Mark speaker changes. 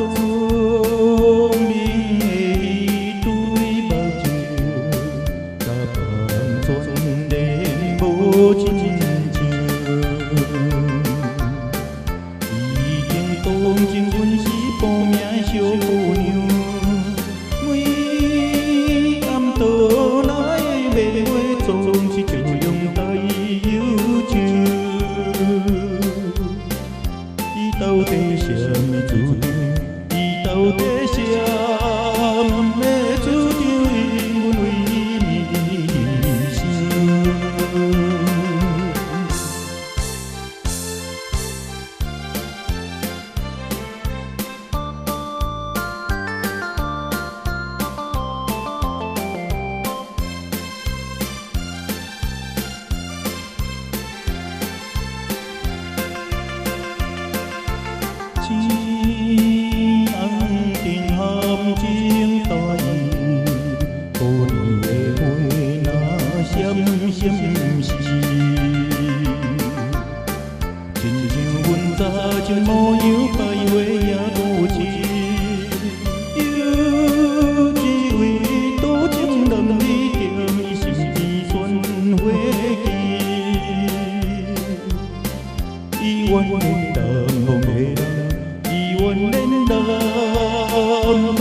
Speaker 1: số miền ấy tuổi bao chiều cả bàn xuân đêm bố chín trường ý kiến tôn chính quân sĩ bố mẹ chiều phụ nhiều nguy âm tố nói về quê tôn chỉ chịu dùng tay yêu chưa tàu tê xiêm chú tiêu tàu tê xiêm mê chú tiêu buồn uy mi ăn tình hòm chiên tỏi ôn về môi na xiêm xiêm xì trình chiều buồn ra chân mô yếu bay quê nhà tô chi yêu chi uy tố chân đầm đi tiệm xì xuân huế kỳ y quân đầm hồng hề quân đến đầm